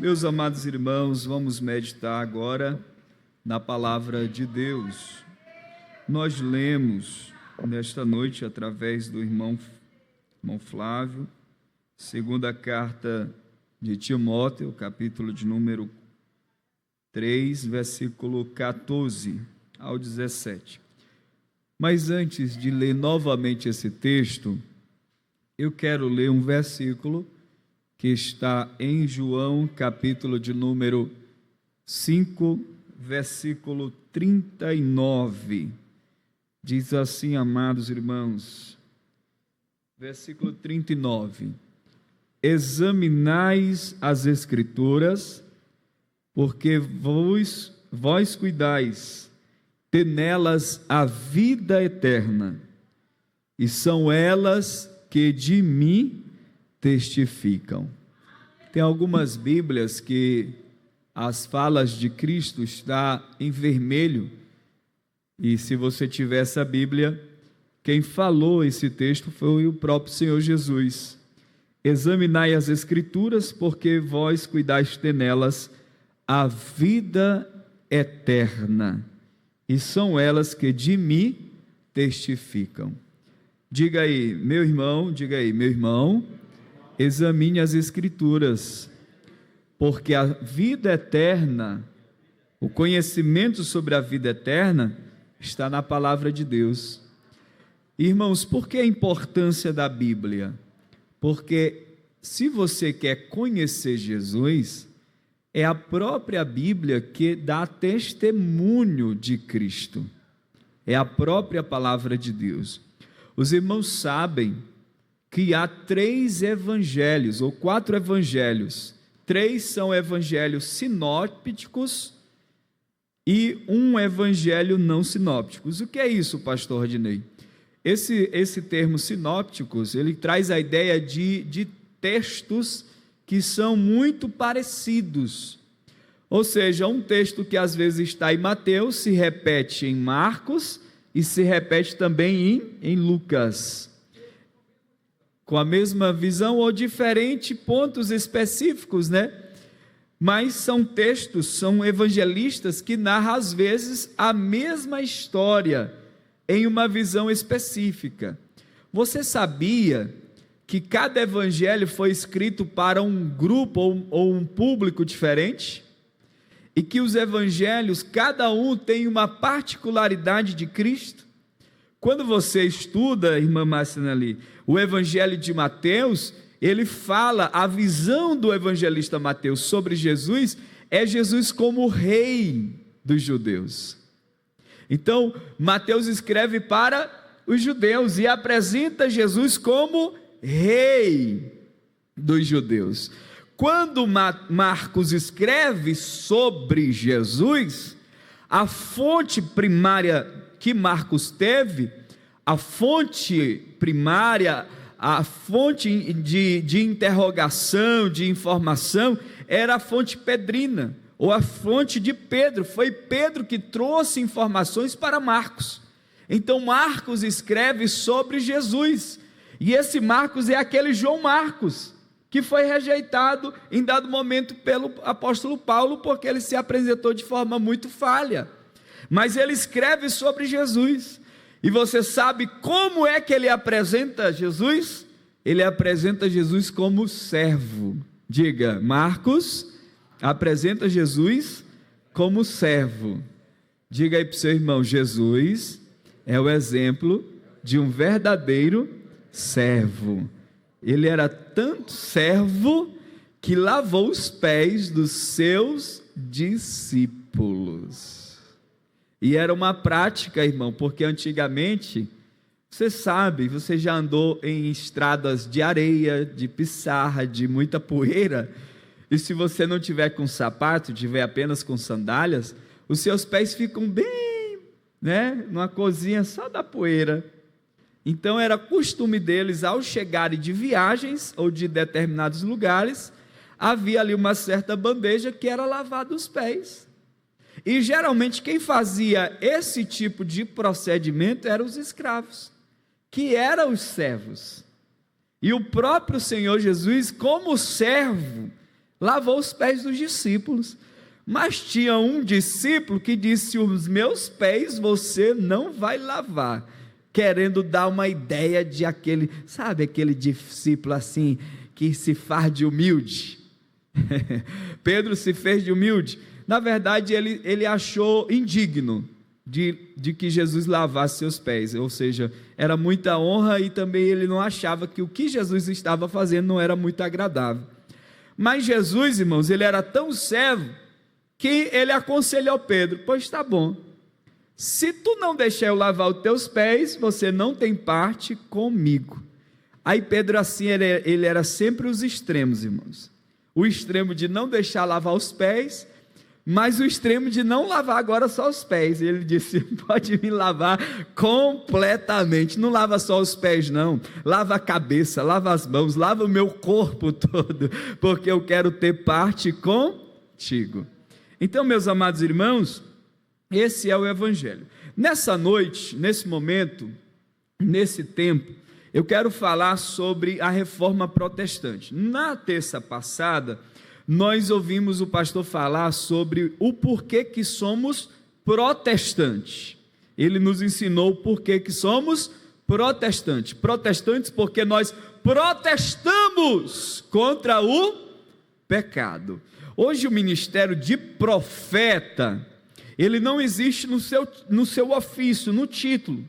Meus amados irmãos, vamos meditar agora na palavra de Deus. Nós lemos nesta noite, através do irmão Flávio, segunda carta de Timóteo, capítulo de número 3, versículo 14 ao 17. Mas antes de ler novamente esse texto, eu quero ler um versículo que está em João, capítulo de número 5, versículo 39. Diz assim, amados irmãos, versículo 39: examinais as Escrituras, porque vós cuidais ter nelas a vida eterna, e são elas que de mim testificam. Tem algumas Bíblias que as falas de Cristo estão em vermelho, e se você tiver essa Bíblia, quem falou esse texto foi o próprio Senhor Jesus. Examinai as Escrituras, porque vós cuidais ter nelas a vida eterna, e são elas que de mim testificam. Diga aí, meu irmão, examine as Escrituras, porque a vida eterna, o conhecimento sobre a vida eterna, está na palavra de Deus. Irmãos, por que a importância da Bíblia? Porque se você quer conhecer Jesus, é a própria Bíblia que dá testemunho de Cristo. É a própria palavra de Deus. Os irmãos sabem que há 3 evangelhos, ou 4 evangelhos. 3 são evangelhos sinópticos e um evangelho não sinópticos. O que é isso, pastor Rodinei? Esse termo sinópticos, ele traz a ideia de textos que são muito parecidos. Ou seja, um texto que às vezes está em Mateus, se repete em Marcos e se repete também em Lucas. Com a mesma visão ou diferentes pontos específicos, né? Mas são textos, são evangelistas que narram às vezes a mesma história em uma visão específica. Você sabia que cada evangelho foi escrito para um grupo ou um público diferente? E que os evangelhos, cada um tem uma particularidade de Cristo? Quando você estuda, irmã Marcinali, o evangelho de Mateus, ele fala, a visão do evangelista Mateus sobre Jesus, é Jesus como rei dos judeus. Então, Mateus escreve para os judeus e apresenta Jesus como rei dos judeus. Quando Marcos escreve sobre Jesus, a fonte primária que Marcos teve, a fonte primária, a fonte de interrogação, de informação, era a fonte pedrina, ou a fonte de Pedro. Foi Pedro que trouxe informações para Marcos. Então Marcos escreve sobre Jesus, e esse Marcos é aquele João Marcos, que foi rejeitado em dado momento pelo apóstolo Paulo, porque ele se apresentou de forma muito falha. Mas ele escreve sobre Jesus. E você sabe como é que ele apresenta Jesus? Ele apresenta Jesus como servo. Diga, Marcos apresenta Jesus como servo. Diga aí para o seu irmão, Jesus é o exemplo de um verdadeiro servo. Ele era tanto servo que lavou os pés dos seus discípulos. E era uma prática, irmão, porque antigamente, você sabe, você já andou em estradas de areia, de pissarra, de muita poeira, e se você não tiver com sapato, tiver apenas com sandálias, os seus pés ficam bem, numa cozinha só da poeira. Então era costume deles, ao chegarem de viagens ou de determinados lugares, havia ali uma certa bandeja que era lavada os pés. E geralmente quem fazia esse tipo de procedimento eram os escravos, que eram os servos. E o próprio Senhor Jesus, como servo, lavou os pés dos discípulos. Mas tinha um discípulo que disse: os meus pés você não vai lavar, querendo dar uma ideia de aquele, sabe, aquele discípulo assim, que se faz de humilde. Pedro se fez de humilde. Na verdade, ele achou indigno de que Jesus lavasse seus pés, ou seja, era muita honra, e também ele não achava que o que Jesus estava fazendo não era muito agradável. Mas Jesus, irmãos, ele era tão servo que ele aconselhou Pedro: pois está bom, se tu não deixar eu lavar os teus pés, você não tem parte comigo. Aí Pedro, assim, ele era sempre os extremos, irmãos, o extremo de não deixar lavar os pés, mas o extremo de não lavar agora só os pés. Ele disse: pode me lavar completamente, não lava só os pés não, lava a cabeça, lava as mãos, lava o meu corpo todo, porque eu quero ter parte contigo. Então, meus amados irmãos, esse é o Evangelho. Nessa noite, nesse momento, nesse tempo, eu quero falar sobre a reforma protestante. Na terça passada, nós ouvimos o pastor falar sobre o porquê que somos protestantes. Ele nos ensinou o porquê que somos protestantes. Protestantes porque nós protestamos contra o pecado. Hoje o ministério de profeta, ele não existe no seu ofício, no título.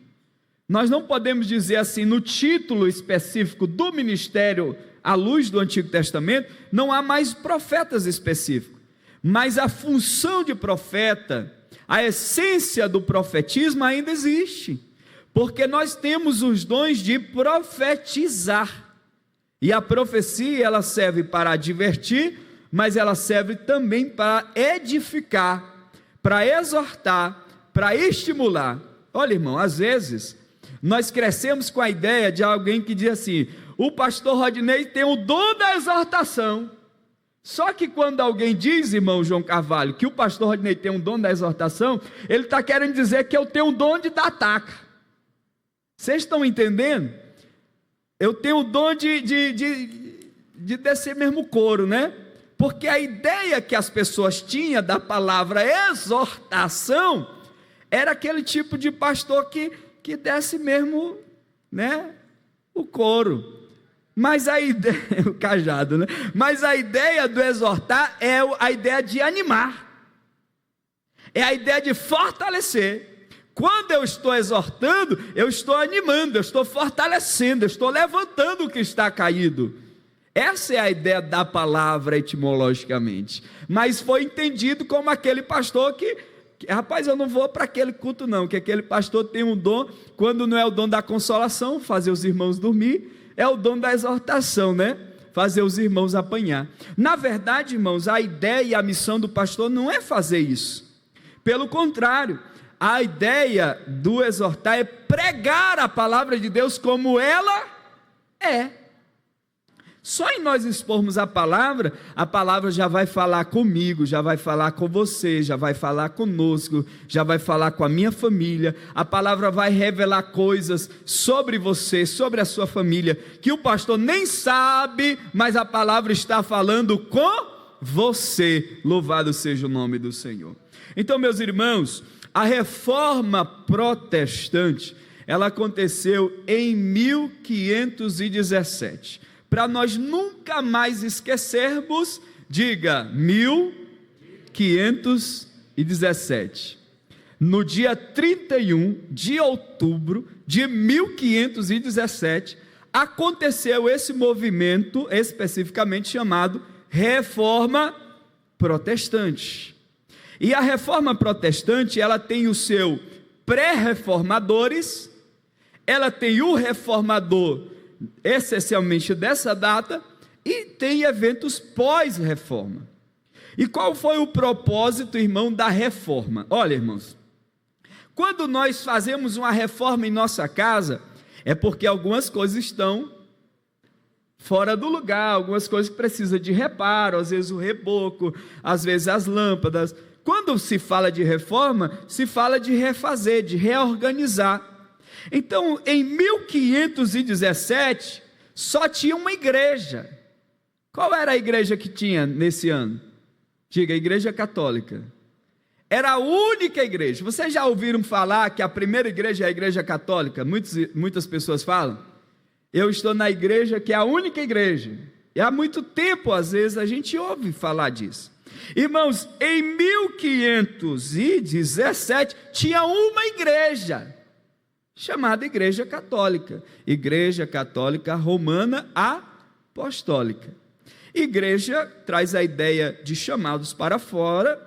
Nós não podemos dizer assim, no título específico do ministério à luz do Antigo Testamento, não há mais profetas específicos. Mas a função de profeta, a essência do profetismo ainda existe. Porque nós temos os dons de profetizar. E a profecia, ela serve para advertir, mas ela serve também para edificar, para exortar, para estimular. Olha, irmão, às vezes nós crescemos com a ideia de alguém que diz assim: o pastor Rodinei tem o dom da exortação. Só que quando alguém diz, irmão João Carvalho, que o pastor Rodinei tem um dom da exortação, ele está querendo dizer que eu tenho um dom de dar taca. Vocês estão entendendo? Eu tenho o dom de descer mesmo couro, né? Porque a ideia que as pessoas tinham da palavra exortação era aquele tipo de pastor que desce mesmo, né, o couro. Mas a ideia, o cajado, né? Mas a ideia do exortar é a ideia de animar, é a ideia de fortalecer. Quando eu estou exortando, eu estou animando, eu estou fortalecendo, eu estou levantando o que está caído. Essa é a ideia da palavra etimologicamente, mas foi entendido como aquele pastor que rapaz, eu não vou para aquele culto não, que aquele pastor tem um dom, quando não é o dom da consolação, fazer os irmãos dormir, é o dom da exortação, né? Fazer os irmãos apanhar. Na verdade, irmãos, a ideia e a missão do pastor não é fazer isso, pelo contrário, a ideia do exortar é pregar a palavra de Deus como ela é. Só em nós expormos a palavra já vai falar comigo, já vai falar com você, já vai falar conosco, já vai falar com a minha família. A palavra vai revelar coisas sobre você, sobre a sua família, que o pastor nem sabe, mas a palavra está falando com você. Louvado seja o nome do Senhor. Então, meus irmãos, a reforma protestante, ela aconteceu em 1517. Para nós nunca mais esquecermos, diga 1517. No dia 31 de outubro de 1517, aconteceu esse movimento especificamente chamado Reforma Protestante. E a Reforma Protestante, ela tem o seu pré-reformadores, ela tem o reformador essencialmente dessa data, e tem eventos pós-reforma. E qual foi o propósito, irmão, da reforma? Olha, irmãos, quando nós fazemos uma reforma em nossa casa, é porque algumas coisas estão fora do lugar, algumas coisas que precisam de reparo, às vezes o reboco, às vezes as lâmpadas. Quando se fala de reforma, se fala de refazer, de reorganizar. Então, em 1517, só tinha uma igreja. Qual era a igreja que tinha nesse ano? Diga, a Igreja Católica. Era a única igreja. Vocês já ouviram falar que a primeira igreja é a Igreja Católica? Muitas pessoas falam. Eu estou na igreja que é a única igreja. E há muito tempo, às vezes, a gente ouve falar disso. Irmãos, em 1517, tinha uma igreja, chamada Igreja Católica. Igreja Católica Romana Apostólica. Igreja traz a ideia de chamados para fora.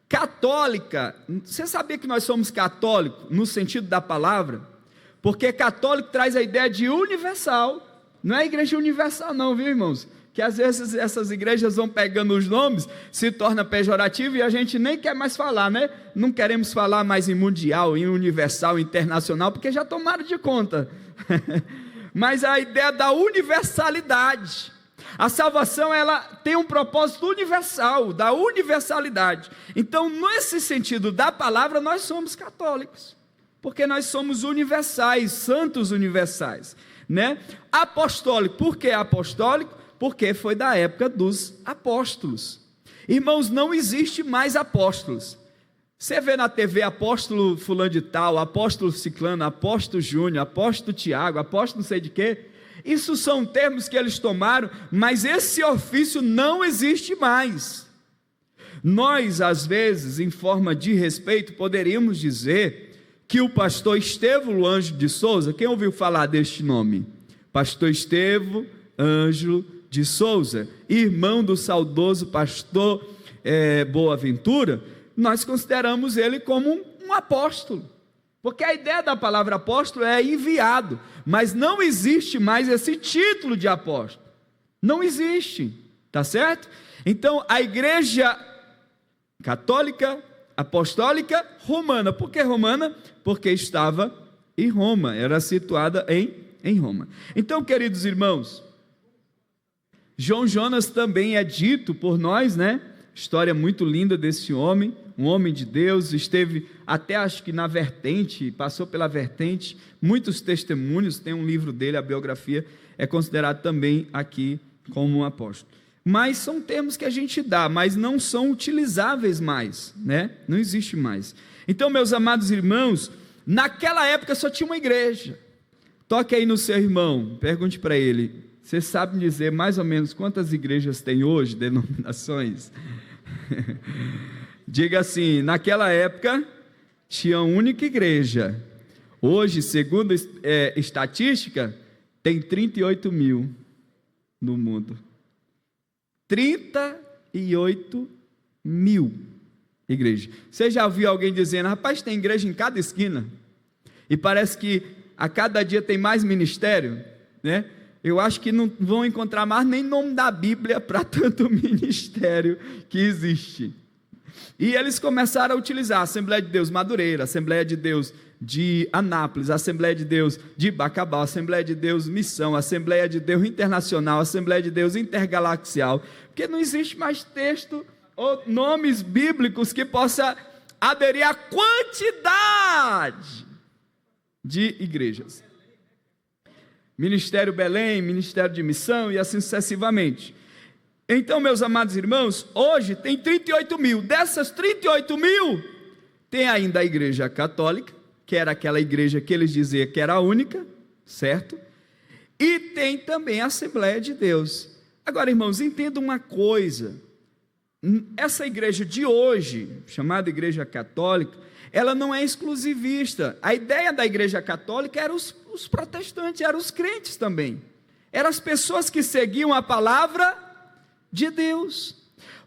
Católica, você sabia que nós somos católicos no sentido da palavra? Porque católico traz a ideia de universal. Não é igreja universal não, viu, irmãos? Que às vezes essas igrejas vão pegando os nomes, se torna pejorativo e a gente nem quer mais falar, né? Não queremos falar mais em mundial, em universal, internacional, porque já tomaram de conta. Mas a ideia da universalidade. A salvação, ela tem um propósito universal, da universalidade. Então, nesse sentido da palavra, nós somos católicos, porque nós somos universais, santos universais, né? Apostólico, por que apostólico? Porque foi da época dos apóstolos. Irmãos, não existe mais apóstolos. Você vê na TV apóstolo fulano de tal, apóstolo ciclano, apóstolo Júnior, apóstolo Tiago, apóstolo não sei de quê. Isso são termos que eles tomaram, mas esse ofício não existe mais. Nós, às vezes, em forma de respeito, poderíamos dizer que o pastor Estevão Ângelo de Souza, quem ouviu falar deste nome? Pastor Estevão Ângelo de Souza, irmão do saudoso pastor Boaventura, nós consideramos ele como um apóstolo. Porque a ideia da palavra apóstolo é enviado, mas não existe mais esse título de apóstolo. Não existe, tá certo? Então, a igreja católica, apostólica, romana. Por que romana? Porque estava em Roma, era situada em Roma. Então, queridos irmãos, João Jonas também é dito por nós, né? História muito linda desse homem, um homem de Deus, esteve até acho que na vertente, passou pela vertente, muitos testemunhos, tem um livro dele, a biografia, é considerado também aqui como um apóstolo. Mas são termos que a gente dá, mas não são utilizáveis mais, né? Não existe mais. Então, meus amados irmãos, naquela época só tinha uma igreja. Toque aí no seu irmão, pergunte para ele, você sabe dizer mais ou menos quantas igrejas tem hoje, denominações? Diga assim, naquela época tinha uma única igreja. Hoje, segundo estatística, tem 38 mil no mundo. 38 mil igrejas. Você já ouviu alguém dizendo, rapaz, tem igreja em cada esquina? E parece que a cada dia tem mais ministério, né? Eu acho que não vão encontrar mais nem nome da Bíblia para tanto ministério que existe. E eles começaram a utilizar a Assembleia de Deus Madureira, a Assembleia de Deus de Anápolis, a Assembleia de Deus de Bacabal, a Assembleia de Deus Missão, a Assembleia de Deus Internacional, a Assembleia de Deus Intergalaxial, porque não existe mais texto ou nomes bíblicos que possa aderir à quantidade de igrejas. Ministério Belém, Ministério de Missão e assim sucessivamente. Então, meus amados irmãos, hoje tem 38 mil. Dessas 38 mil, tem ainda a Igreja Católica, que era aquela igreja que eles diziam que era a única, certo? E tem também a Assembleia de Deus. Agora, irmãos, entenda uma coisa. Essa igreja de hoje, chamada Igreja Católica, ela não é exclusivista. A ideia da Igreja Católica era os protestantes, eram os crentes também. Eram as pessoas que seguiam a palavra de Deus.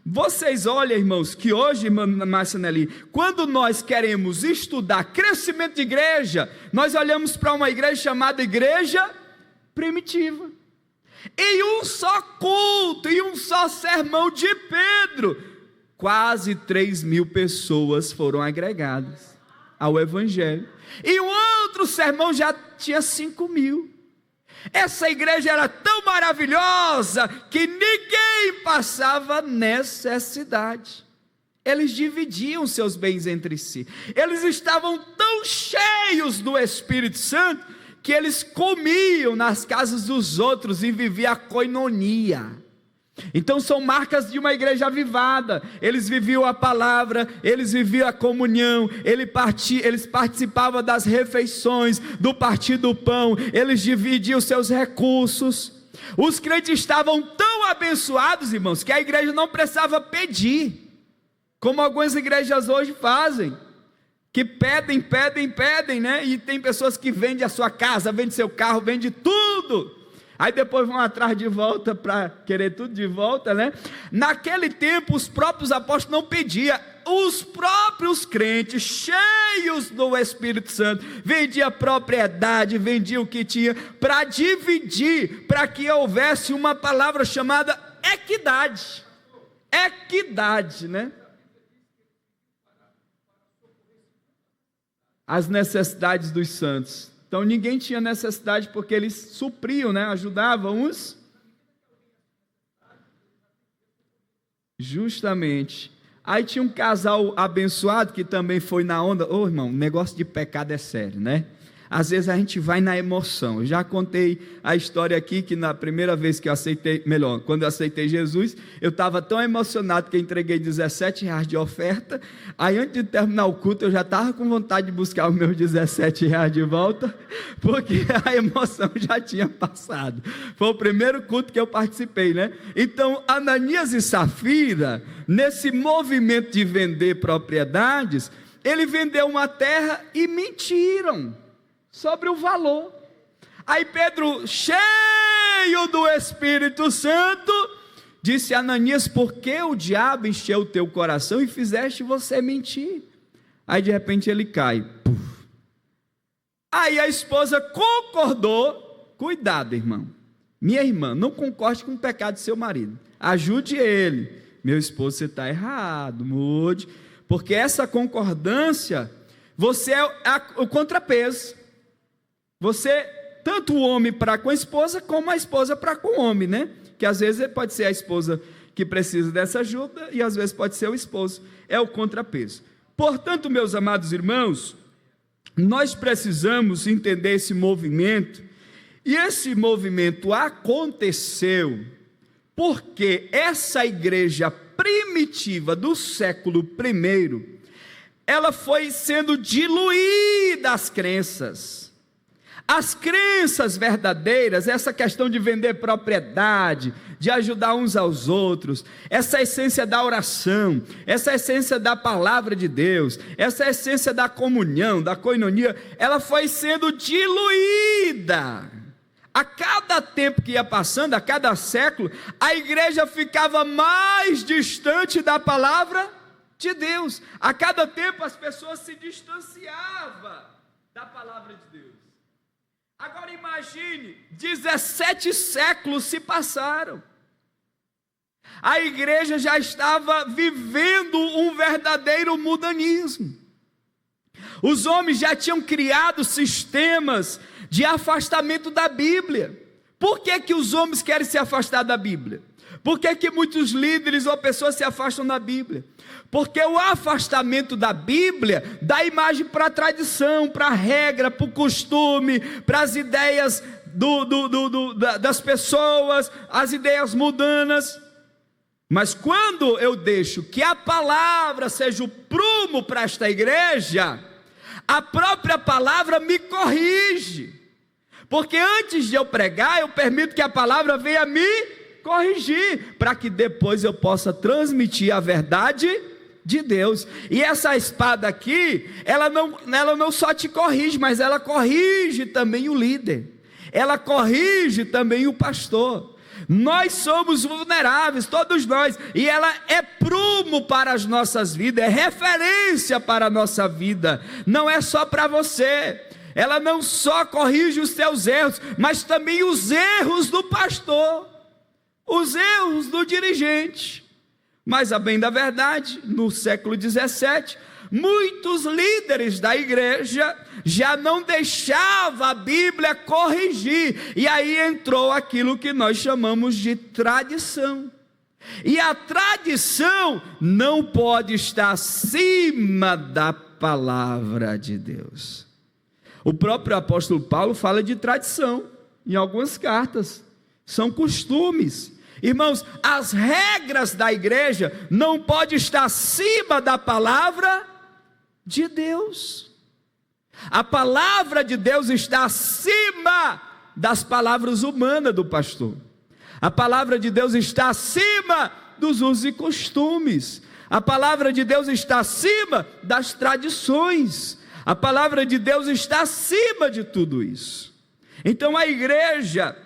Vocês olham, irmãos, que hoje, irmã Marcinelli, quando nós queremos estudar crescimento de igreja, nós olhamos para uma igreja chamada Igreja Primitiva. Em um só culto, em um só sermão de Pedro, quase 3 mil pessoas foram agregadas ao Evangelho. E um outro sermão já tinha 5 mil. Essa igreja era tão maravilhosa que ninguém passava necessidade. Eles dividiam seus bens entre si. Eles estavam tão cheios do Espírito Santo que eles comiam nas casas dos outros e viviam a koinonia. Então são marcas de uma igreja avivada. Eles viviam a palavra, eles viviam a comunhão, eles participavam das refeições, do partir do pão, eles dividiam seus recursos. Os crentes estavam tão abençoados, irmãos, que a igreja não precisava pedir, como algumas igrejas hoje fazem, que pedem, né? E tem pessoas que vendem a sua casa, vendem seu carro, vendem tudo, aí depois vão atrás de volta para querer tudo de volta, né? Naquele tempo os próprios apóstolos não pediam, os próprios crentes cheios do Espírito Santo vendiam propriedade, vendiam o que tinha para dividir, para que houvesse uma palavra chamada equidade, né? As necessidades dos santos. Então ninguém tinha necessidade, porque eles supriam, né? Ajudavam uns. Justamente. Aí tinha um casal abençoado que também foi na onda. Ô irmão, negócio de pecado é sério, né? Às vezes a gente vai na emoção. Eu já contei a história aqui, que na primeira vez que eu aceitei, quando eu aceitei Jesus, eu estava tão emocionado que eu entreguei R$17 de oferta. Aí antes de terminar o culto, eu já estava com vontade de buscar os meus R$17 de volta, porque a emoção já tinha passado. Foi o primeiro culto que eu participei, né? Então Ananias e Safira, nesse movimento de vender propriedades, ele vendeu uma terra e mentiram sobre o valor. Aí Pedro, cheio do Espírito Santo, disse a Ananias: por que o diabo encheu o teu coração e fizeste você mentir? Aí de repente ele cai. Puf. Aí a esposa concordou. Cuidado, irmão, minha irmã, não concorde com o pecado do seu marido, ajude ele. Meu esposo, você está errado, mude, porque essa concordância, você é o contrapeso. Você, tanto o homem para com a esposa, como a esposa para com o homem, né? Que às vezes pode ser a esposa que precisa dessa ajuda, e às vezes pode ser o esposo, é o contrapeso. Portanto, meus amados irmãos, nós precisamos entender esse movimento, e esse movimento aconteceu porque essa igreja primitiva do século I, ela foi sendo diluída as crenças verdadeiras, essa questão de vender propriedade, de ajudar uns aos outros, essa essência da oração, essa essência da palavra de Deus, essa essência da comunhão, da koinonia, ela foi sendo diluída. A cada tempo que ia passando, a cada século, a igreja ficava mais distante da palavra de Deus. A cada tempo as pessoas se distanciavam da palavra de Deus. Agora imagine, 17 séculos se passaram. A igreja já estava vivendo um verdadeiro mundanismo. Os homens já tinham criado sistemas de afastamento da Bíblia. Por que os homens querem se afastar da Bíblia? Por que muitos líderes ou pessoas se afastam da Bíblia? Porque o afastamento da Bíblia dá imagem para a tradição, para a regra, para o costume, para as ideias das pessoas, as ideias mundanas. Mas quando eu deixo que a palavra seja o prumo para esta igreja, a própria palavra me corrige. Porque antes de eu pregar, eu permito que a palavra venha me corrigir, para que depois eu possa transmitir a verdade de Deus. E essa espada aqui, ela não só te corrige, mas ela corrige também o líder, ela corrige também o pastor. Nós somos vulneráveis, todos nós, e ela é prumo para as nossas vidas, é referência para a nossa vida, não é só para você. Ela não só corrige os teus erros, mas também os erros do pastor, os erros do dirigente. Mas a bem da verdade, no século 17, muitos líderes da igreja já não deixavam a Bíblia corrigir, e aí entrou aquilo que nós chamamos de tradição. E a tradição não pode estar acima da palavra de Deus. O próprio apóstolo Paulo fala de tradição em algumas cartas. São costumes, Irmãos, as regras da igreja não podem estar acima da palavra de Deus. A palavra de Deus está acima das palavras humanas do pastor. A palavra de Deus está acima dos usos e costumes. A palavra de Deus está acima das tradições. A palavra de Deus está acima de tudo isso. Então a igreja,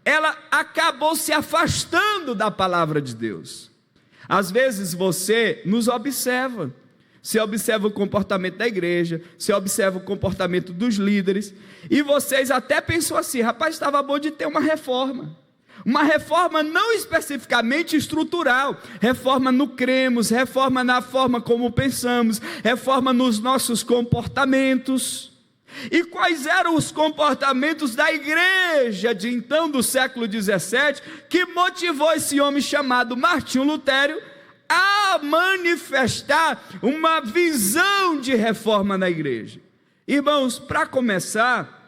ela acabou se afastando da palavra de Deus. Às vezes você nos observa. Você observa o comportamento da igreja, você observa o comportamento dos líderes, e vocês até pensam assim: rapaz, estava bom de ter uma reforma não especificamente estrutural, reforma no cremos, reforma na forma como pensamos, reforma nos nossos comportamentos. E quais eram os comportamentos da igreja de então, do século 17, que motivou esse homem chamado Martinho Lutero a manifestar uma visão de reforma na igreja? Irmãos, para começar,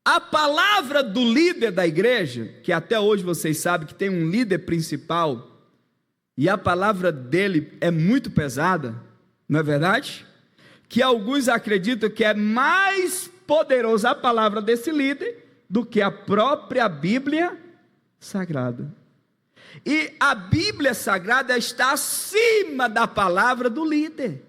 a palavra do líder da igreja, que até hoje vocês sabem que tem um líder principal, e a palavra dele é muito pesada, não é verdade? Que alguns acreditam que é mais poderosa a palavra desse líder do que a própria Bíblia Sagrada. E a Bíblia Sagrada está acima da palavra do líder.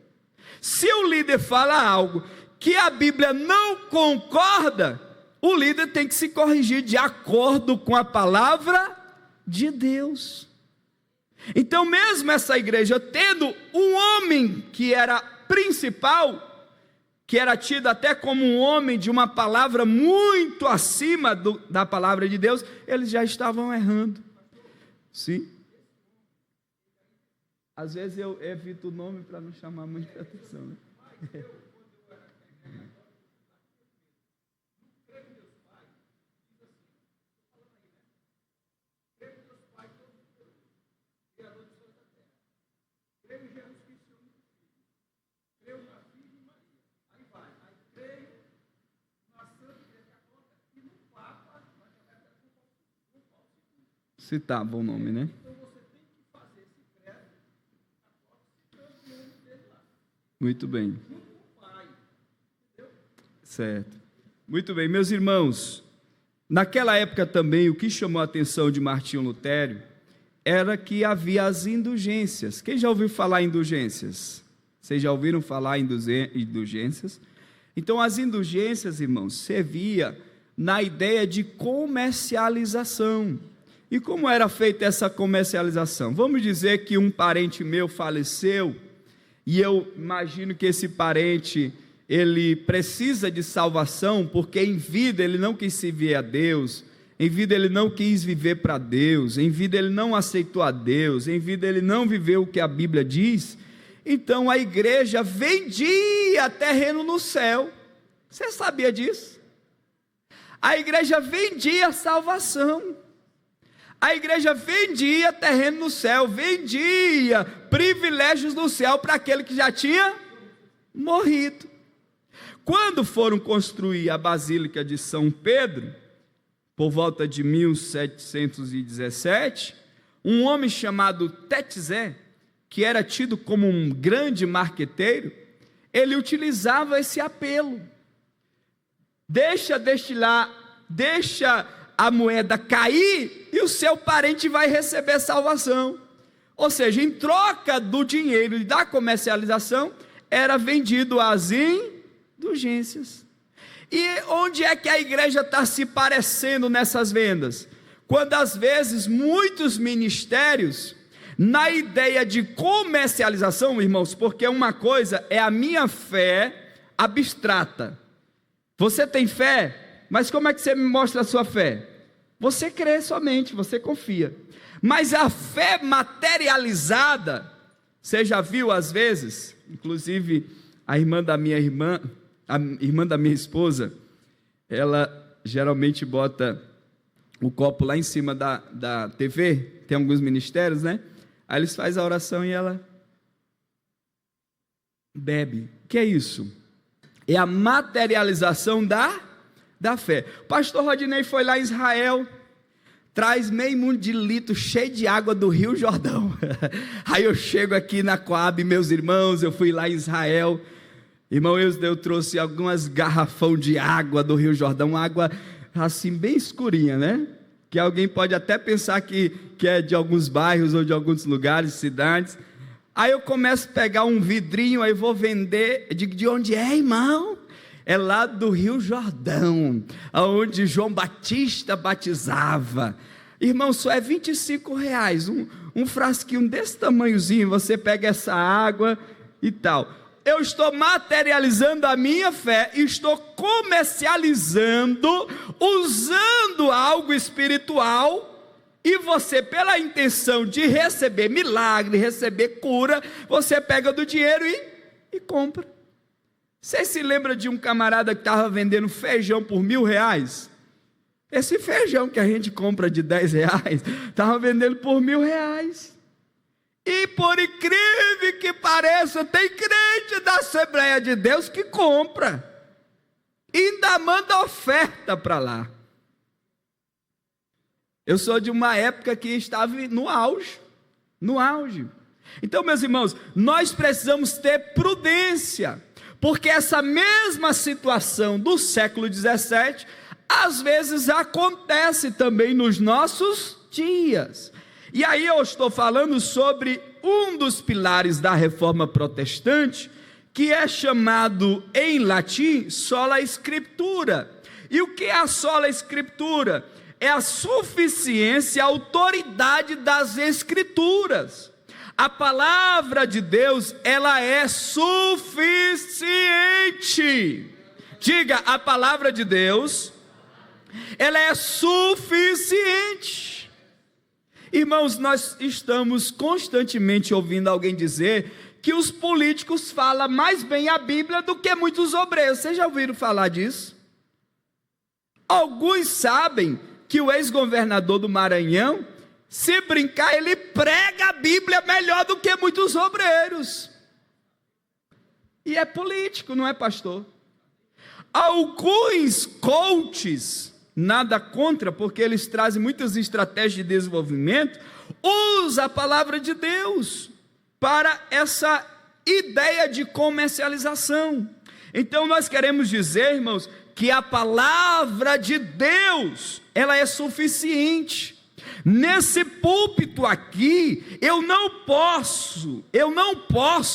Se o líder fala algo que a Bíblia não concorda, o líder tem que se corrigir de acordo com a palavra de Deus. Então, mesmo essa igreja tendo um homem que era principal, que era tido até como um homem de uma palavra muito acima da palavra de Deus, eles já estavam errando. Sim. Às vezes eu evito o nome para não chamar muita atenção, né? Citava o nome, né? Muito bem. Certo. Muito bem, meus irmãos. Naquela época também, o que chamou a atenção de Martinho Lutero era que havia as indulgências. Quem já ouviu falar em indulgências? Vocês já ouviram falar em indulgências? Então, as indulgências, irmãos, servia na ideia de comercialização. E como era feita essa comercialização? Vamos dizer que um parente meu faleceu, e eu imagino que esse parente, ele precisa de salvação, porque em vida ele não quis servir a Deus, em vida ele não quis viver para Deus, em vida ele não aceitou a Deus, em vida ele não viveu o que a Bíblia diz. Então a igreja vendia terreno no céu. Você sabia disso? A igreja vendia salvação. A igreja vendia terreno no céu, vendia privilégios no céu para aquele que já tinha morrido. Quando foram construir a Basílica de São Pedro, por volta de 1717, um homem chamado Tetzé, que era tido como um grande marqueteiro, ele utilizava esse apelo: deixa a moeda cair e o seu parente vai receber salvação. Ou seja, em troca do dinheiro e da comercialização, era vendido as indulgências. E onde é que a igreja está se parecendo nessas vendas? Quando às vezes muitos ministérios, na ideia de comercialização, irmãos, porque uma coisa é a minha fé abstrata. Você tem fé? Mas como é que você me mostra a sua fé? Você crê somente, você confia. Mas a fé materializada, você já viu às vezes, inclusive a irmã da minha esposa, ela geralmente bota o copo lá em cima da TV, tem alguns ministérios, né? Aí eles fazem a oração e ela bebe. O que é isso? É a materialização da fé. O pastor Rodinei foi lá em Israel, traz meio mundo de litro cheio de água do Rio Jordão. Aí eu chego aqui na Coab, meus irmãos, eu fui lá em Israel, irmão, eu trouxe algumas garrafão de água do Rio Jordão, água assim bem escurinha, né? Que alguém pode até pensar que é de alguns bairros ou de alguns lugares, cidades. Aí eu começo a pegar um vidrinho, aí vou vender, eu digo, de onde é, irmão? É lá do Rio Jordão, onde João Batista batizava. Irmão, só é R$25, um frasquinho desse tamanhozinho, você pega essa água e tal. Eu estou materializando a minha fé, estou comercializando, usando algo espiritual, e você, pela intenção de receber milagre, receber cura, você pega do dinheiro e compra. Você se lembra de um camarada que estava vendendo feijão por R$1.000? Esse feijão que a gente compra de R$10, estava vendendo por R$1.000. E por incrível que pareça, tem crente da Assembleia de Deus que compra, e ainda manda oferta para lá. Eu sou de uma época que estava no auge. Então, meus irmãos, nós precisamos ter prudência, porque essa mesma situação do século 17, às vezes acontece também nos nossos dias. E aí eu estou falando sobre um dos pilares da reforma protestante, que é chamado em latim sola scriptura. E o que é a sola scriptura? É a suficiência, a autoridade das escrituras. A palavra de Deus, ela é suficiente. Diga, a palavra de Deus, ela é suficiente. Irmãos, nós estamos constantemente ouvindo alguém dizer que os políticos falam mais bem a Bíblia do que muitos obreiros. Vocês já ouviram falar disso? Alguns sabem que o ex-governador do Maranhão, se brincar, ele prega a Bíblia melhor do que muitos obreiros. E é político, não é pastor? Alguns coaches, nada contra, porque eles trazem muitas estratégias de desenvolvimento, usa a palavra de Deus para essa ideia de comercialização. Então nós queremos dizer, irmãos, que a palavra de Deus, ela é suficiente. Nesse púlpito aqui, eu não posso,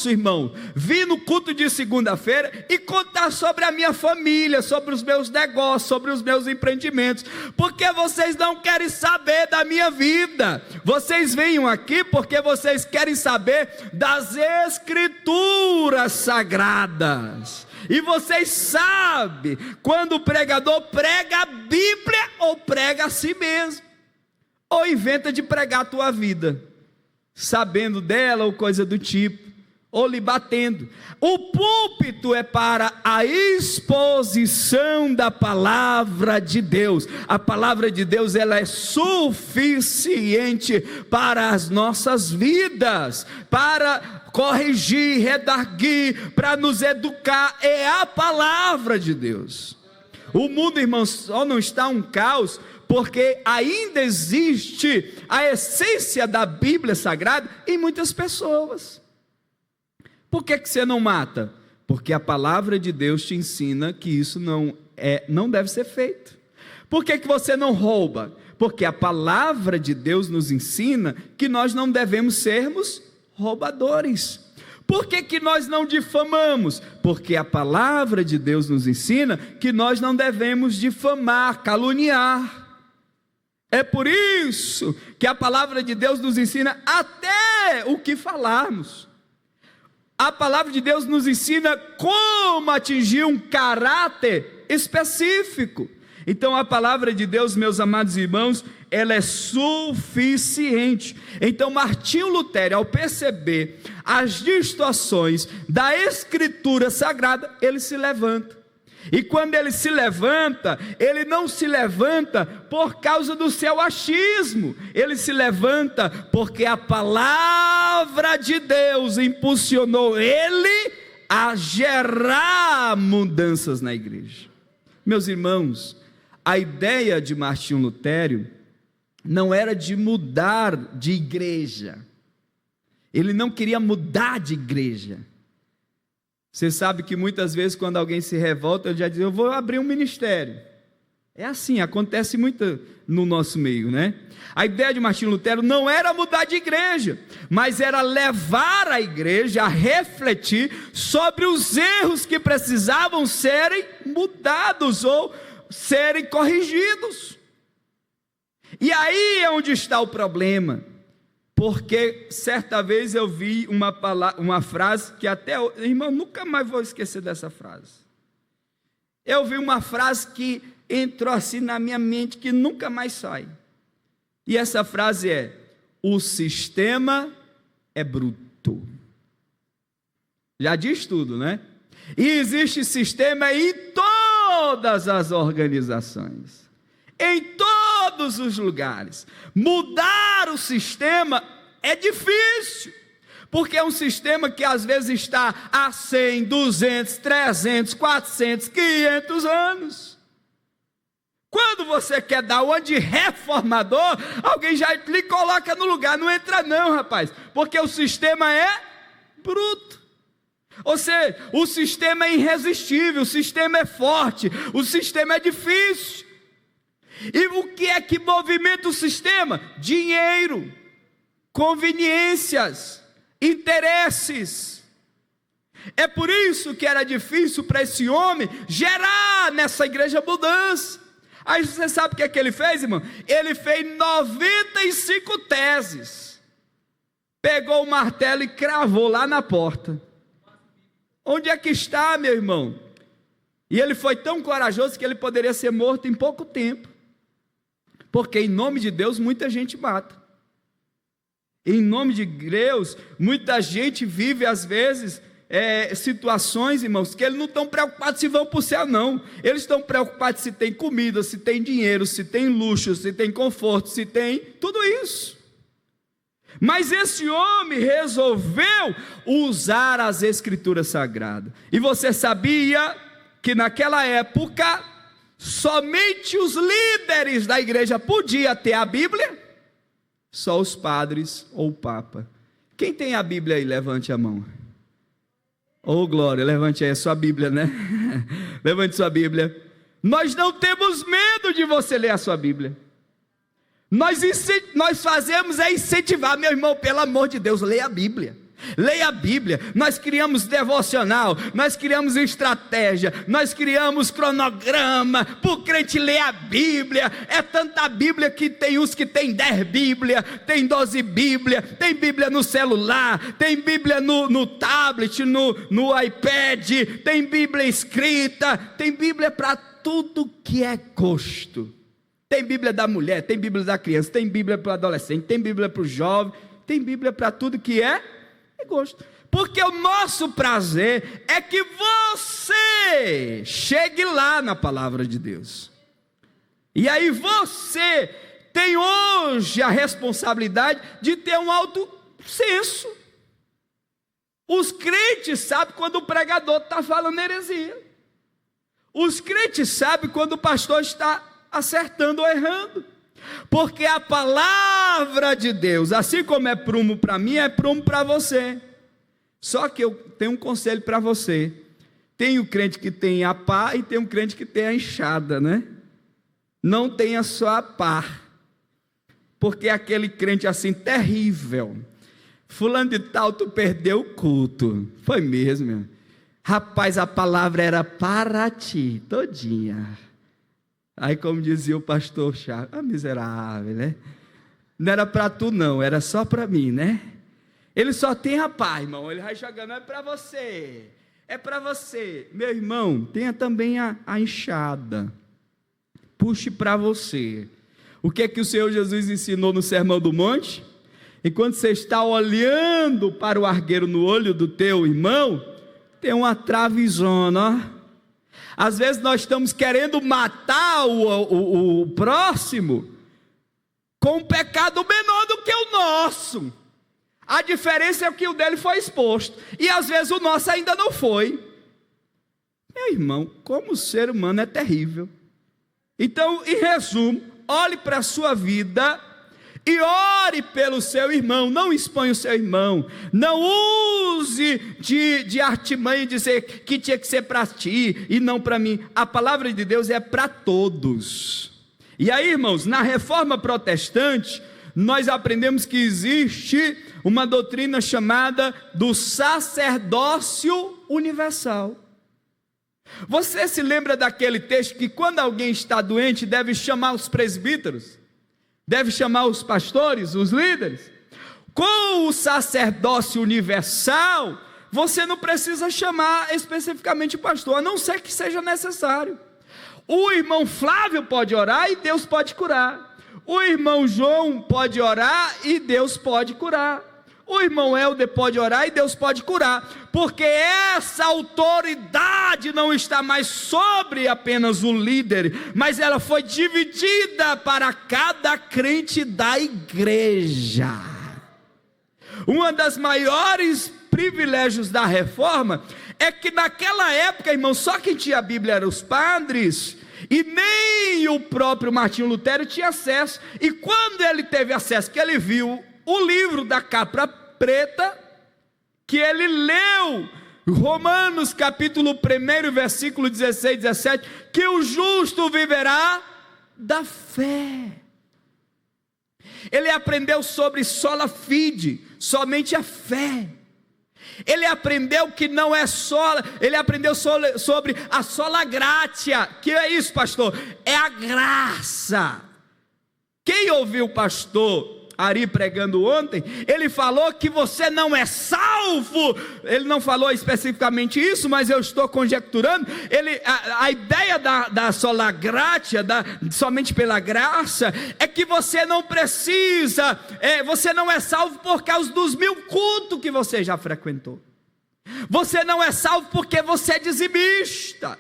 irmão, vir no culto de segunda-feira e contar sobre a minha família, sobre os meus negócios, sobre os meus empreendimentos, porque vocês não querem saber da minha vida. Vocês vêm aqui porque vocês querem saber das escrituras sagradas. E vocês sabem, quando o pregador prega a Bíblia ou prega a si mesmo, ou inventa de pregar a tua vida, sabendo dela ou coisa do tipo, ou lhe batendo. O púlpito é para a exposição da palavra de Deus. A palavra de Deus, ela é suficiente para as nossas vidas, para corrigir, redarguir, para nos educar. É a palavra de Deus. O mundo, irmãos, só não está um caos porque ainda existe a essência da Bíblia Sagrada em muitas pessoas. Por que você não mata? Porque a palavra de Deus te ensina que isso não deve ser feito. Por que você não rouba? Porque a palavra de Deus nos ensina que nós não devemos sermos roubadores. Por que nós não difamamos? Porque a palavra de Deus nos ensina que nós não devemos difamar, caluniar. É por isso que a palavra de Deus nos ensina até o que falarmos. A palavra de Deus nos ensina como atingir um caráter específico. Então a palavra de Deus, meus amados irmãos, ela é suficiente. Então Martinho Lutero, ao perceber as distorções da Escritura Sagrada, ele se levanta. E quando ele se levanta, ele não se levanta por causa do seu achismo, ele se levanta porque a palavra de Deus impulsionou ele a gerar mudanças na igreja. Meus irmãos, a ideia de Martinho Lutero não era de mudar de igreja. Ele não queria mudar de igreja. Você sabe que muitas vezes quando alguém se revolta, ele já diz: eu vou abrir um ministério. É assim, acontece muito no nosso meio, né? A ideia de Martinho Lutero não era mudar de igreja, mas era levar a igreja a refletir sobre os erros que precisavam serem mudados ou serem corrigidos. E aí é onde está o problema, porque certa vez eu vi uma frase que até, irmão, nunca mais vou esquecer dessa frase. Eu vi uma frase que entrou assim na minha mente, que nunca mais sai. E essa frase é: o sistema é bruto. Já diz tudo, né? E existe sistema em todas as organizações, em todos os lugares. Mudar o sistema é difícil, porque é um sistema que às vezes está há 100, 200, 300, 400, 500 anos. Quando você quer dar uma de reformador, alguém já lhe coloca no lugar. Não entra não, rapaz, porque o sistema é bruto. Ou seja, o sistema é irresistível, o sistema é forte, o sistema é difícil. E o que é que movimenta o sistema? Dinheiro, conveniências, interesses. É por isso que era difícil para esse homem gerar nessa igreja mudança. Aí você sabe o que é que ele fez, irmão? Ele fez 95 teses. Pegou o martelo e cravou lá na porta. Onde é que está, meu irmão? E ele foi tão corajoso que ele poderia ser morto em pouco tempo. Porque em nome de Deus muita gente mata. Em nome de Deus, muita gente vive às vezes situações, irmãos, que eles não estão preocupados se vão para o céu, não. Eles estão preocupados se tem comida, se tem dinheiro, se tem luxo, se tem conforto, se tem tudo isso. Mas esse homem resolveu usar as escrituras sagradas. E você sabia que naquela época somente os líderes da igreja podiam ter a Bíblia? Só os padres ou o Papa. Quem tem a Bíblia aí? Levante a mão. Oh, glória, levante aí a sua Bíblia, né? Levante sua Bíblia. Nós não temos medo de você ler a sua Bíblia. Nós fazemos incentivar, meu irmão, pelo amor de Deus, leia a Bíblia. Leia a Bíblia. Nós criamos devocional, nós criamos estratégia, nós criamos cronograma para o crente ler a Bíblia. É tanta Bíblia que tem uns que tem 10 Bíblias, tem 12 Bíblias, tem Bíblia no celular, tem Bíblia no tablet, no iPad, tem Bíblia escrita, tem Bíblia para tudo que é gosto. Tem Bíblia da mulher, tem Bíblia da criança, tem Bíblia para o adolescente, tem Bíblia para o jovem, tem Bíblia para tudo que é gosto. Porque o nosso prazer é que você chegue lá na palavra de Deus. E aí você tem hoje a responsabilidade de ter um alto senso. Os crentes sabem quando o pregador está falando heresia. Os crentes sabem quando o pastor está acertando ou errando. Porque a palavra de Deus, assim como é prumo para mim, é prumo para você. Só que eu tenho um conselho para você. Tem o crente que tem a pá e tem um crente que tem a enxada, né? Não tenha só a pá. Porque aquele crente assim terrível. Fulano de tal, tu perdeu o culto. Foi mesmo, meu. Rapaz, a palavra era para ti, todinha. Aí, como dizia o pastor Chaves, miserável, né? Não era para tu não, era só para mim, né? Ele só tem a paz, irmão, ele vai jogando, é para você, é para você. Meu irmão, tenha também a enxada, puxe para você. O que é que o Senhor Jesus ensinou no Sermão do Monte? Enquanto você está olhando para o argueiro no olho do teu irmão, tem uma travezona, ó. Às vezes nós estamos querendo matar o próximo com um pecado menor do que o nosso. A diferença é que o dele foi exposto e às vezes o nosso ainda não foi. Meu irmão, como o ser humano é terrível. Então, em resumo, olhe para a sua vida e ore pelo seu irmão. Não exponha o seu irmão, não use de artimanha e dizer que tinha que ser para ti e não para mim. A palavra de Deus é para todos. E aí, irmãos, na reforma protestante, nós aprendemos que existe uma doutrina chamada do sacerdócio universal. Você se lembra daquele texto que quando alguém está doente deve chamar os presbíteros, deve chamar os pastores, os líderes? Com o sacerdócio universal, você não precisa chamar especificamente o pastor, a não ser que seja necessário. O irmão Flávio pode orar e Deus pode curar. O irmão João pode orar e Deus pode curar. O irmão Helder pode orar e Deus pode curar, porque essa autoridade não está mais sobre apenas o líder, mas ela foi dividida para cada crente da igreja. Uma das maiores privilégios da reforma é que naquela época, irmão, só quem tinha a Bíblia eram os padres, e nem o próprio Martinho Lutero tinha acesso. E quando ele teve acesso, que ele viu o livro da capa preta, que ele leu Romanos capítulo 1, versículo 16 e 17, que o justo viverá da fé. Ele aprendeu sobre sola fide, somente a fé. Ele aprendeu que não é sola, ele aprendeu sobre a sola gratia. Que é isso, pastor? É a graça. Quem ouviu o pastor Ari pregando ontem, ele falou que você não é salvo. Ele não falou especificamente isso, mas eu estou conjecturando. A ideia da sola gratia, somente pela graça, é que você não precisa, você não é salvo por causa dos 1000 cultos que você já frequentou. Você não é salvo porque você é dizimista.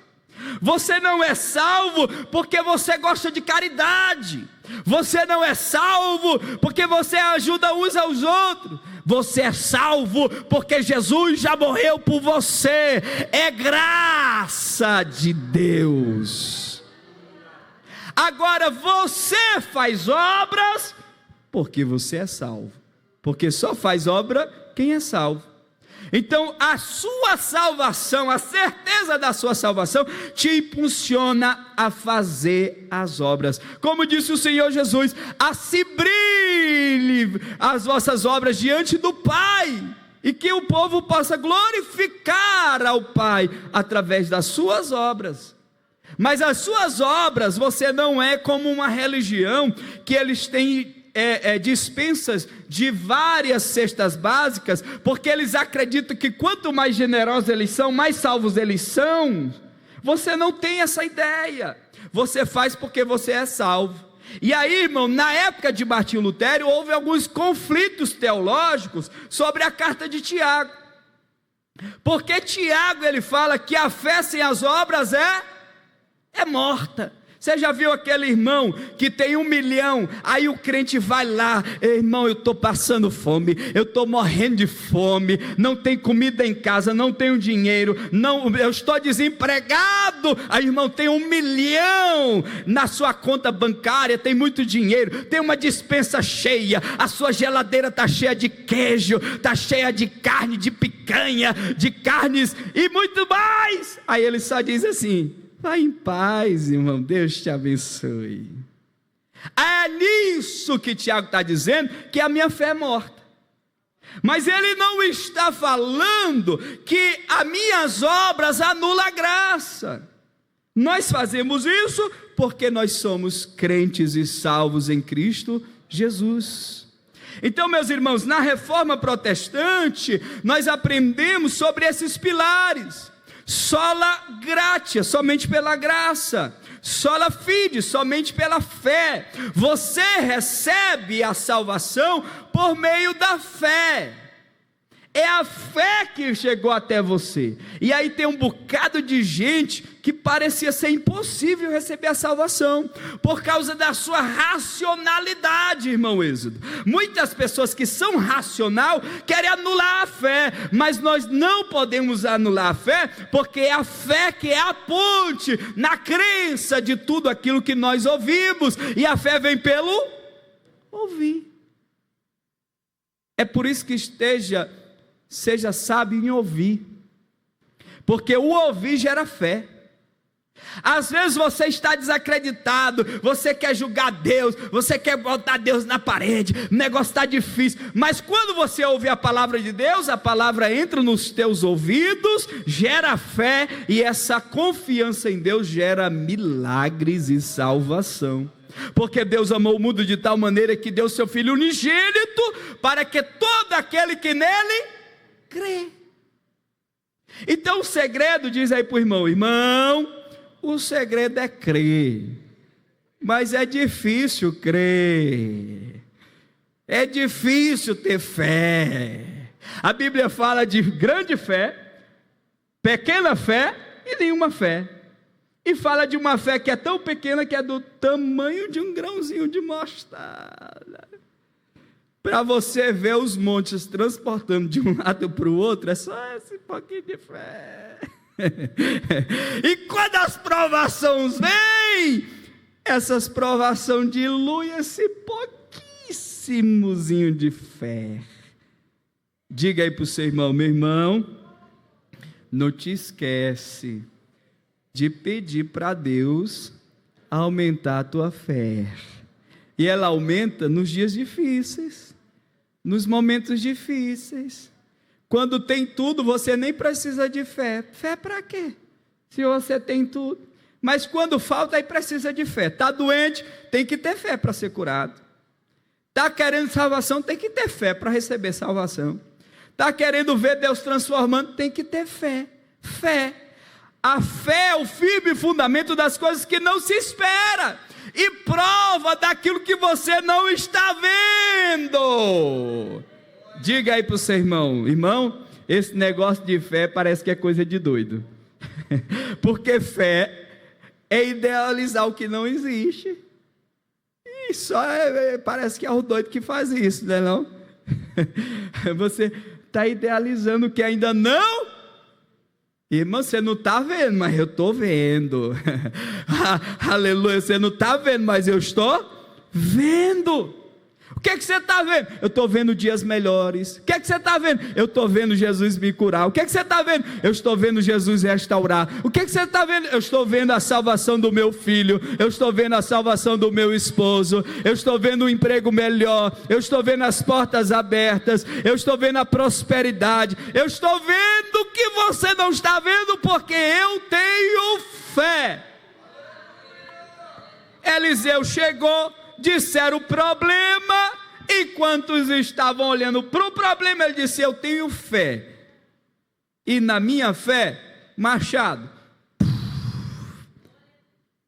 Você não é salvo porque você gosta de caridade. Você não é salvo porque você ajuda uns aos outros. Você é salvo porque Jesus já morreu por você. É graça de Deus. Agora você faz obras porque você é salvo. Porque só faz obra quem é salvo. Então a sua salvação, a certeza da sua salvação te impulsiona a fazer as obras. Como disse o Senhor Jesus: assim brilhe as vossas obras diante do Pai, e que o povo possa glorificar ao Pai através das suas obras. Mas as suas obras, você não é como uma religião que eles têm dispensas de várias cestas básicas, porque eles acreditam que quanto mais generosos eles são, mais salvos eles são. Você não tem essa ideia. Você faz porque você é salvo. E aí, irmão, na época de Martinho Lutero, houve alguns conflitos teológicos sobre a carta de Tiago. Porque Tiago, ele fala que a fé sem as obras é morta. Você já viu aquele irmão que tem 1 milhão, aí o crente vai lá: irmão, eu estou passando fome, eu estou morrendo de fome, não tem comida em casa, não tenho dinheiro, eu estou desempregado. Aí, irmão, tem 1 milhão na sua conta bancária, tem muito dinheiro, tem uma despensa cheia, a sua geladeira está cheia de queijo, está cheia de carne, de picanha, de carnes e muito mais. Aí ele só diz assim: vai em paz, irmão, Deus te abençoe. É nisso que Tiago está dizendo que a minha fé é morta. Mas ele não está falando que as minhas obras anulam a graça. Nós fazemos isso porque nós somos crentes e salvos em Cristo Jesus. Então, meus irmãos, na reforma protestante, nós aprendemos sobre esses pilares. Sola gratia, somente pela graça. Sola fide, somente pela fé. Você recebe a salvação por meio da fé. É a fé que chegou até você. E aí tem um bocado de gente que parecia ser impossível receber a salvação por causa da sua racionalidade, irmão Êxodo. Muitas pessoas que são racional querem anular a fé, mas nós não podemos anular a fé, porque é a fé que é a ponte na crença de tudo aquilo que nós ouvimos, e a fé vem pelo ouvir. É por isso que seja sábio em ouvir, porque o ouvir gera fé. Às vezes você está desacreditado, você quer julgar Deus, você quer botar Deus na parede, o negócio está difícil, mas quando você ouve a palavra de Deus, a palavra entra nos teus ouvidos, gera fé, e essa confiança em Deus gera milagres e salvação. Porque Deus amou o mundo de tal maneira que deu seu Filho unigênito, para que todo aquele que nele crê. Então o segredo, diz aí para o irmão, o segredo é crer, mas é difícil crer, é difícil ter fé. A Bíblia fala de grande fé, pequena fé e nenhuma fé, e fala de uma fé que é tão pequena que é do tamanho de um grãozinho de mostarda. Para você ver os montes transportando de um lado para o outro, é só esse pouquinho de fé. E quando as provações vêm, essas provações diluem esse pouquíssimozinho de fé. Diga aí para o seu irmão: meu irmão, não te esquece de pedir para Deus aumentar a tua fé. E ela aumenta nos dias difíceis, nos momentos difíceis. Quando tem tudo, você nem precisa de fé. Fé para quê? Se você tem tudo. Mas quando falta, aí precisa de fé. Está doente, tem que ter fé para ser curado. Está querendo salvação, tem que ter fé para receber salvação. Está querendo ver Deus transformando, tem que ter fé. Fé. A fé é o firme fundamento das coisas que não se espera, e prova daquilo que você não está vendo. Diga aí para o seu irmão: irmão, esse negócio de fé parece que é coisa de doido. Porque fé é idealizar o que não existe. E só parece que é o doido que faz isso, não é não? Você está idealizando o que ainda não. Irmão, você não está vendo, mas eu estou vendo. Aleluia, você não está vendo, mas eu estou vendo. O que é que você está vendo? Eu estou vendo dias melhores. O que é que você está vendo? Eu estou vendo Jesus me curar. O que é que você está vendo? Eu estou vendo Jesus restaurar. O que é que você está vendo? Eu estou vendo a salvação do meu filho. Eu estou vendo a salvação do meu esposo. Eu estou vendo um emprego melhor. Eu estou vendo as portas abertas. Eu estou vendo a prosperidade. Eu estou vendo o que você não está vendo, porque eu tenho fé. Eliseu chegou, disseram o problema, e quantos estavam olhando para o problema, ele disse: eu tenho fé, e na minha fé, machado.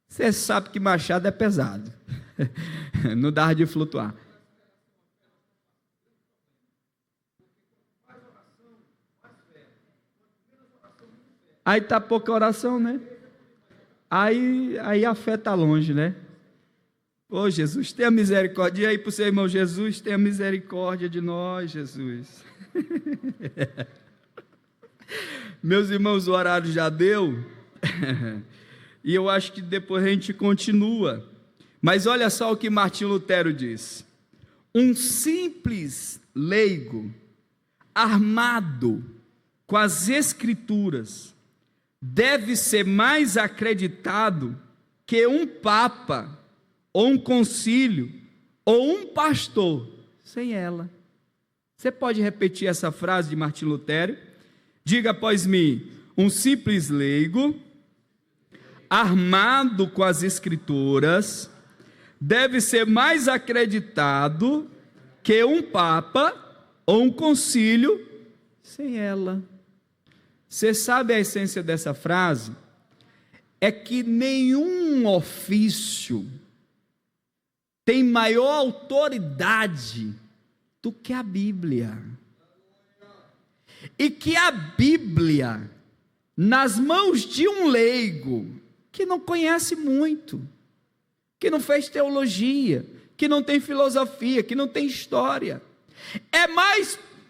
Você sabe que machado é pesado, não dá de flutuar. Aí está pouca oração, né? Aí a fé está longe, né? Ô Jesus, tenha misericórdia. E aí para o seu irmão: Jesus, tenha misericórdia de nós, Jesus. Meus irmãos, o horário já deu. E eu acho que depois a gente continua. Mas olha só o que Martinho Lutero diz: um simples leigo, armado com as Escrituras, deve ser mais acreditado que um papa, ou um concílio, ou um pastor, sem ela. Você pode repetir essa frase de Martinho Lutero? Diga após mim: um simples leigo, armado com as Escrituras, deve ser mais acreditado que um papa, ou um concílio, sem ela. Você sabe a essência dessa frase? É que nenhum ofício tem maior autoridade do que a Bíblia. E que a Bíblia, nas mãos de um leigo, que não conhece muito, que não fez teologia, que não tem filosofia, que não tem história,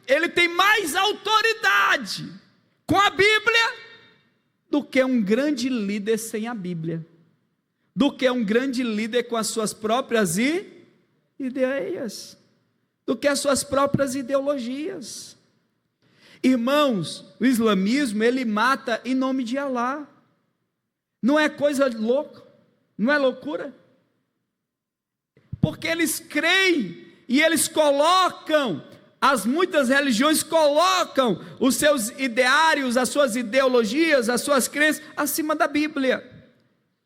ele tem mais autoridade com a Bíblia do que um grande líder sem a Bíblia, do que um grande líder com as suas próprias ideias. do que as suas próprias ideologias. Irmãos, o islamismo, ele mata em nome de Alá. Não é coisa louca, não é loucura? Porque eles creem e eles colocam, as muitas religiões colocam os seus ideários, as suas ideologias, as suas crenças acima da Bíblia.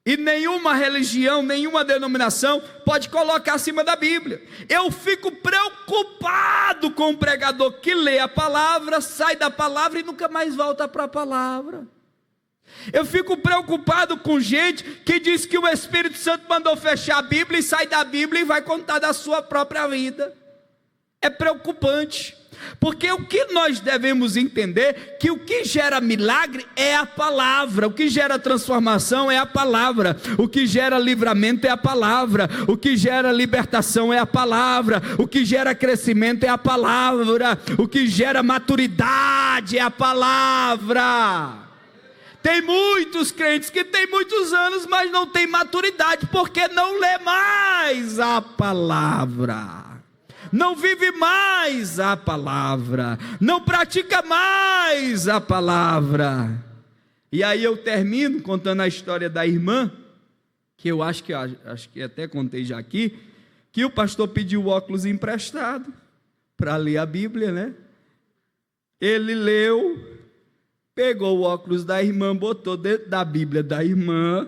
E nenhuma religião, nenhuma denominação pode colocar acima da Bíblia. Eu fico preocupado com o pregador que lê a palavra, sai da palavra e nunca mais volta para a palavra. Eu fico preocupado com gente que diz que o Espírito Santo mandou fechar a Bíblia e sai da Bíblia e vai contar da sua própria vida. É preocupante, porque o que nós devemos entender, que o que gera milagre é a palavra, o que gera transformação é a palavra, o que gera livramento é a palavra, o que gera libertação é a palavra, o que gera crescimento é a palavra, o que gera maturidade é a palavra. Tem muitos crentes que têm muitos anos, mas não têm maturidade, porque não lê mais a palavra, não vive mais a palavra, não pratica mais a palavra. E aí eu termino contando a história da irmã, que eu acho que até contei já aqui, que o pastor pediu o óculos emprestado para ler a Bíblia, né? Ele leu, pegou o óculos da irmã, botou dentro da Bíblia da irmã,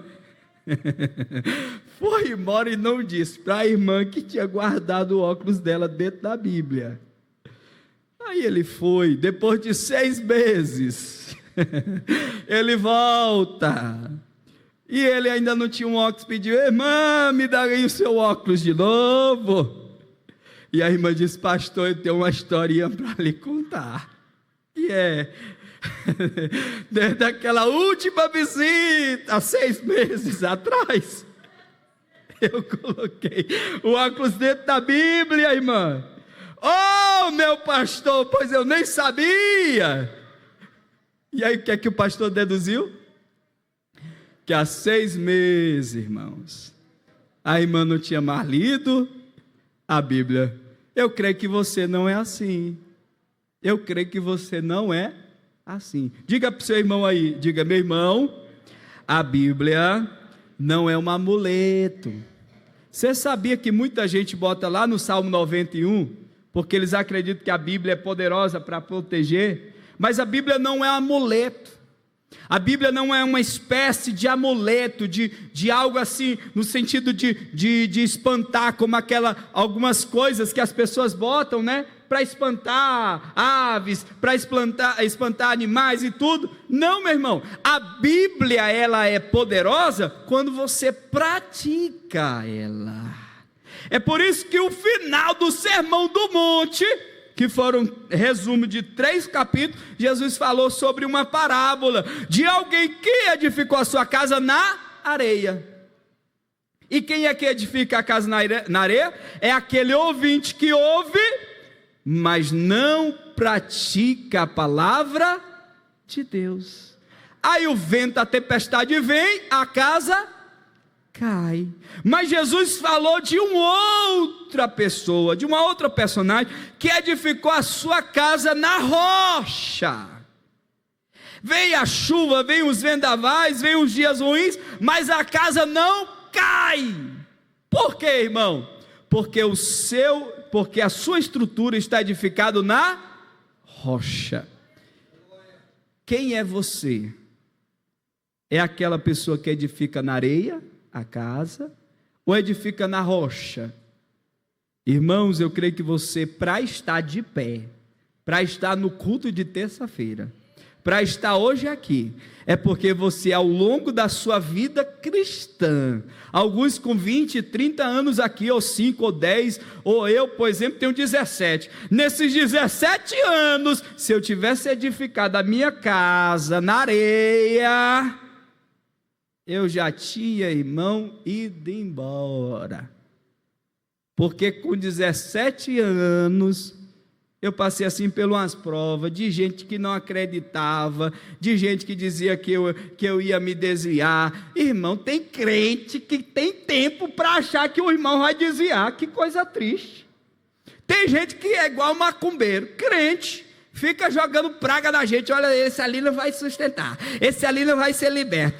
foi embora e não disse para a irmã que tinha guardado o óculos dela dentro da Bíblia. Aí ele foi, depois de 6 meses, ele volta, e ele ainda não tinha um óculos, pediu: irmã, me dá aí o seu óculos de novo. E a irmã disse: pastor, eu tenho uma historinha para lhe contar. E desde aquela última visita, 6 meses atrás, eu coloquei o óculos dentro da Bíblia, irmã. Oh, meu pastor, pois eu nem sabia. E aí o que é que o pastor deduziu? Que há 6 meses, irmãos, a irmã não tinha mais lido a Bíblia. Eu creio que você não é assim. Eu creio que você não é assim. Diga para o seu irmão aí, diga: meu irmão, a Bíblia não é um amuleto. Você sabia que muita gente bota lá no Salmo 91, porque eles acreditam que a Bíblia é poderosa para proteger, mas a Bíblia não é um amuleto. A Bíblia não é uma espécie de amuleto, de algo assim, no sentido de espantar, como algumas coisas que as pessoas botam, né? Para espantar aves, para espantar animais e tudo. Não, meu irmão, a Bíblia, ela é poderosa quando você pratica ela. É por isso que o final do Sermão do Monte, que foram resumo de 3 capítulos, Jesus falou sobre uma parábola de alguém que edificou a sua casa na areia. E quem é que edifica a casa na areia? É aquele ouvinte que ouve, mas não pratica a palavra de Deus. Aí o vento, a tempestade vem, a casa cai. Mas Jesus falou de uma outra pessoa, de uma outra personagem, que edificou a sua casa na rocha. Vem a chuva, vem os vendavais, vem os dias ruins, mas a casa não cai. Por quê, irmão? Porque a sua estrutura está edificada na rocha. Quem é você? É aquela pessoa que edifica na areia a casa, ou edifica na rocha? Irmãos, eu creio que você, para estar de pé, para estar no culto de terça-feira, para estar hoje aqui, é porque você, ao longo da sua vida cristã, alguns com 20, 30 anos aqui, ou 5, ou 10, ou eu, por exemplo, tenho 17, nesses 17 anos, se eu tivesse edificado a minha casa na areia, eu já tinha, irmão, ido embora, porque com 17 anos, eu passei assim por umas provas, de gente que não acreditava, de gente que dizia que eu ia me desviar. Irmão, tem crente que tem tempo para achar que o irmão vai desviar, que coisa triste. Tem gente que é igual macumbeiro, crente, fica jogando praga na gente. Olha, esse ali não vai sustentar, esse ali não vai ser liberto,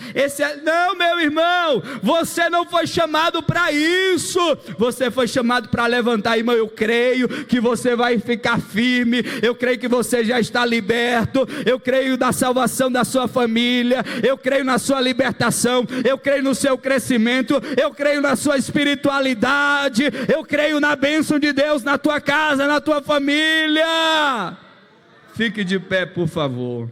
não, meu irmão, você não foi chamado para isso, você foi chamado para levantar. Irmão, eu creio que você vai ficar firme, eu creio que você já está liberto, eu creio na salvação da sua família, eu creio na sua libertação, eu creio no seu crescimento, eu creio na sua espiritualidade, eu creio na bênção de Deus na tua casa, na tua família. Fique de pé, por favor.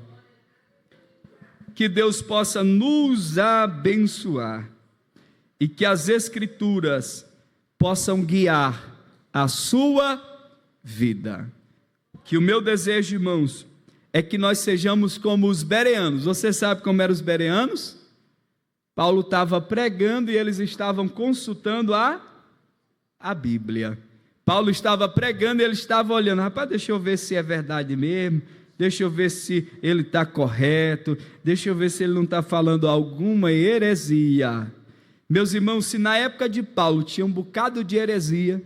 Que Deus possa nos abençoar e que as Escrituras possam guiar a sua vida. Que o meu desejo, irmãos, é que nós sejamos como os bereanos. Você sabe como eram os bereanos? Paulo estava pregando e eles estavam consultando a Bíblia. Paulo estava pregando e ele estava olhando, rapaz, deixa eu ver se é verdade mesmo, deixa eu ver se ele está correto, deixa eu ver se ele não está falando alguma heresia. Meus irmãos, se na época de Paulo tinha um bocado de heresia,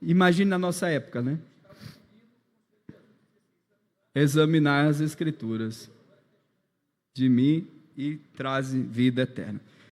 imagine na nossa época, né? Examinar as Escrituras de mim e trazem vida eterna.